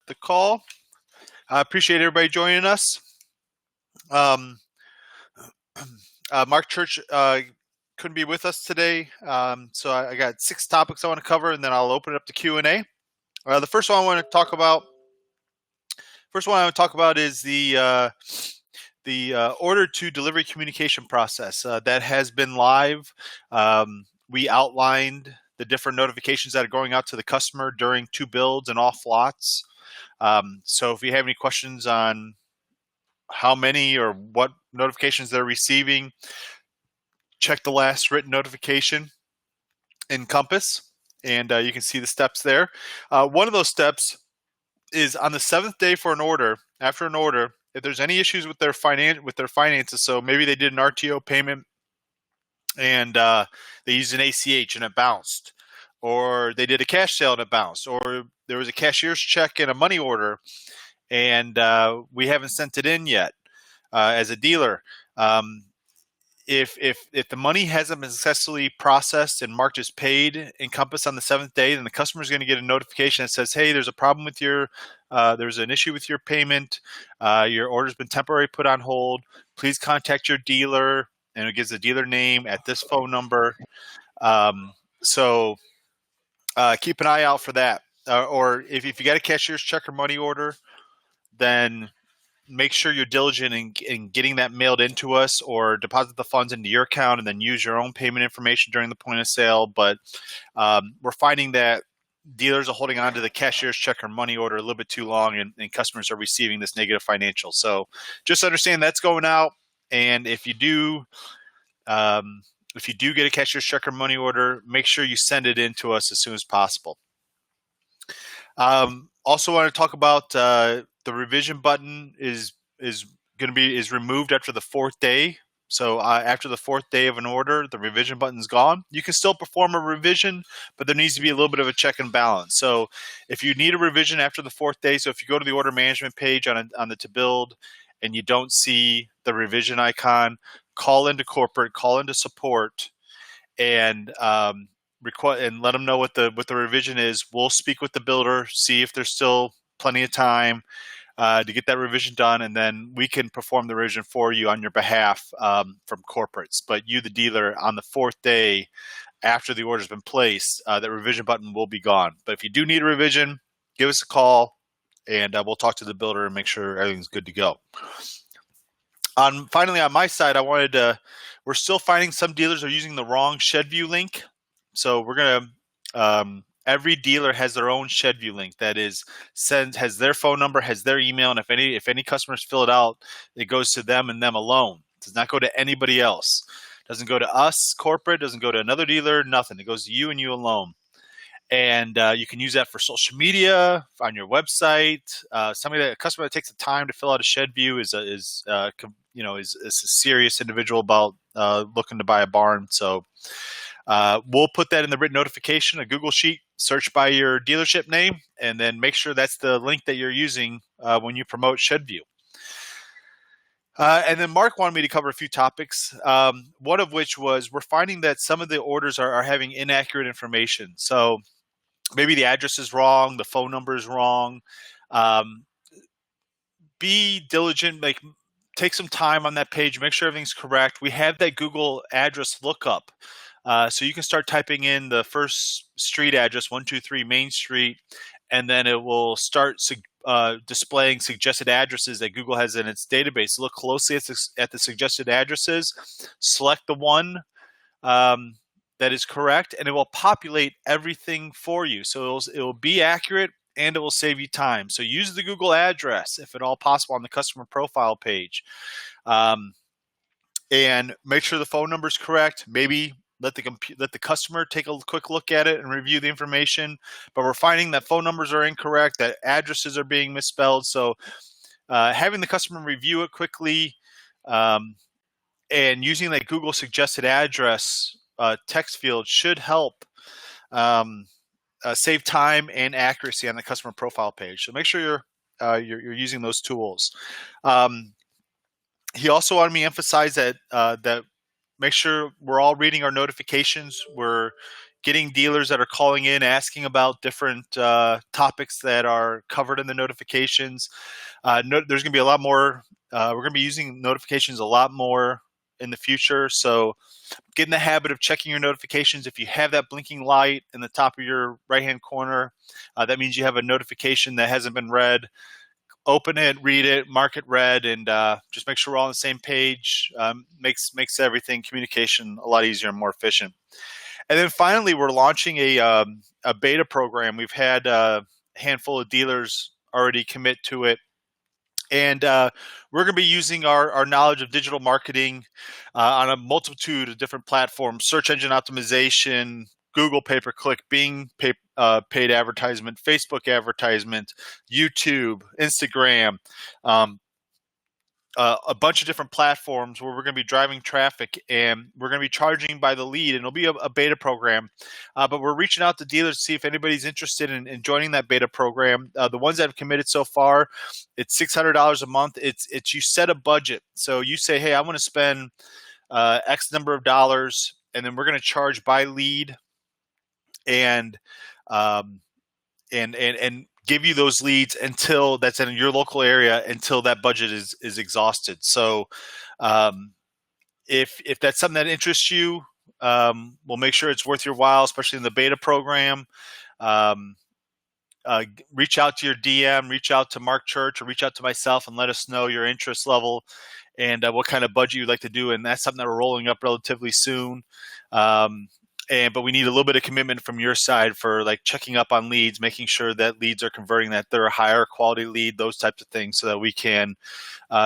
the call. I appreciate everybody joining us. Mark Church couldn't be with us today, so I got 6 topics I want to cover, and then I'll open it up to Q&A. The first one I want to talk about is the order to delivery communication process that has been live. We outlined the different notifications that are going out to the customer during 2 builds and off lots. So if you have any questions on how many or what notifications they're receiving, check the last written notification in Compass, and you can see the steps there. One of those steps is on the 7th day for an order. After an order, if there's any issues with their finances, so maybe they did an RTO payment and they used an ACH and it bounced, or they did a cash sale and it bounced, or there was a cashier's check and a money order and we haven't sent it in yet as a dealer. If the money hasn't been successfully processed and marked as paid in Compass on the 7th day, then the customer is going to get a notification that says, hey, there's a problem with there's an issue with your payment. Your order's been temporarily put on hold. Please contact your dealer. And it gives the dealer name at this phone number. So keep an eye out for that. Or if you got a cashier's check or money order, then make sure you're diligent in getting that mailed into us, or deposit the funds into your account and then use your own payment information during the point of sale. But we're finding that dealers are holding on to the cashier's check or money order a little bit too long, and customers are receiving this negative financial. So just understand that's going out. And if you do get a cashier's check or money order, make sure you send it in to us as soon as possible. Also want to talk about the revision button is removed after the 4th day. So after the 4th day of an order, the revision button's gone. You can still perform a revision, but there needs to be a little bit of a check and balance. So if you need a revision after the 4th day, so if you go to the order management page on the to build and you don't see the revision icon, call into corporate, call into support, and and let them know what the revision is. We'll speak with the builder, see if there's still plenty of time to get that revision done, and then we can perform the revision for you on your behalf from corporates. But you, the dealer, on the 4th day after the order's been placed, that revision button will be gone. But if you do need a revision, give us a call, and we'll talk to the builder and make sure everything's good to go. Finally, on my side, we're still finding some dealers are using the wrong ShedView link. So we're going to, every dealer has their own ShedView link that has their phone number, has their email, and if any customers fill it out, it goes to them and them alone. It does not go to anybody else. It doesn't go to us, corporate, doesn't go to another dealer, nothing. It goes to you and you alone. And you can use that for social media, on your website. A customer that takes the time to fill out a ShedView is a serious individual about looking to buy a barn. So we'll put that in the written notification, a Google Sheet, search by your dealership name, and then make sure that's the link that you're using when you promote ShedView. And then Mark wanted me to cover a few topics, one of which was we're finding that some of the orders are having inaccurate information. So maybe the address is wrong, the phone number is wrong. Be diligent, take some time on that page, make sure everything's correct. We have that Google address lookup. So you can start typing in the first street address, 123 Main Street, and then it will start displaying suggested addresses that Google has in its database. Look closely at the suggested addresses, select the one that is correct, and it will populate everything for you. So it will be accurate, and it will save you time. So use the Google address, if at all possible, on the customer profile page. And make sure the phone number is correct. Maybe let the customer take a quick look at it and review the information. But we're finding that phone numbers are incorrect, that addresses are being misspelled. So having the customer review it quickly and using that Google suggested address text field should help save time and accuracy on the customer profile page. So make sure you're using those tools. He also wanted me to emphasize that make sure we're all reading our notifications. We're getting dealers that are calling in, asking about different topics that are covered in the notifications. There's going to be a lot more. We're going to be using notifications a lot more in the future. So get in the habit of checking your notifications. If you have that blinking light in the top of your right-hand corner, that means you have a notification that hasn't been read. Open it, read it, mark it read, and just make sure we're all on the same page. Makes everything, communication, a lot easier and more efficient. And then finally, we're launching a beta program. We've had a handful of dealers already commit to it. And we're going to be using our knowledge of digital marketing on a multitude of different platforms: search engine optimization, Google pay-per-click, Bing paid advertisement, Facebook advertisement, YouTube, Instagram, a bunch of different platforms where we're going to be driving traffic, and we're going to be charging by the lead, and it'll be a beta program. But we're reaching out to dealers to see if anybody's interested in joining that beta program. The ones that have committed so far, it's $600 a month. It's you set a budget. So you say, hey, I want to spend X number of dollars, and then we're going to charge by lead and give you those leads until that's in your local area until that budget is exhausted. So if that's something that interests you, we'll make sure it's worth your while, especially in the beta program. Reach out to your DM, reach out to Mark Church, or reach out to myself and let us know your interest level and what kind of budget you'd like to do. And that's something that we're rolling up relatively soon. But we need a little bit of commitment from your side for like checking up on leads, making sure that leads are converting, that they're a higher quality lead, those types of things, so that we can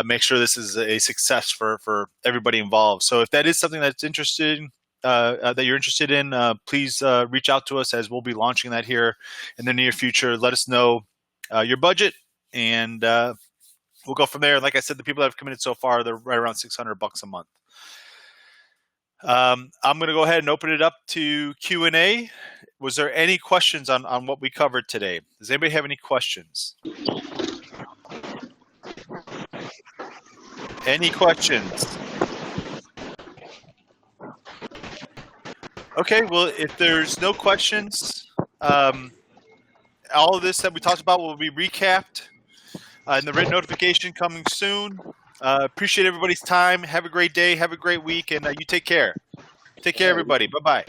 make sure this is a success for everybody involved. So if that is something that's that you're interested in, please reach out to us, as we'll be launching that here in the near future. Let us know your budget, and we'll go from there. Like I said, the people that have committed so far, they're right around $600 a month. I'm going to go ahead and open it up to Q&A. Was there any questions on what we covered today? Does anybody have any questions? Any questions? Okay, well, if there's no questions, all of this that we talked about will be recapped in the written notification coming soon. Appreciate everybody's time. Have a great day. Have a great week. And you take care. Take care, everybody. Bye-bye.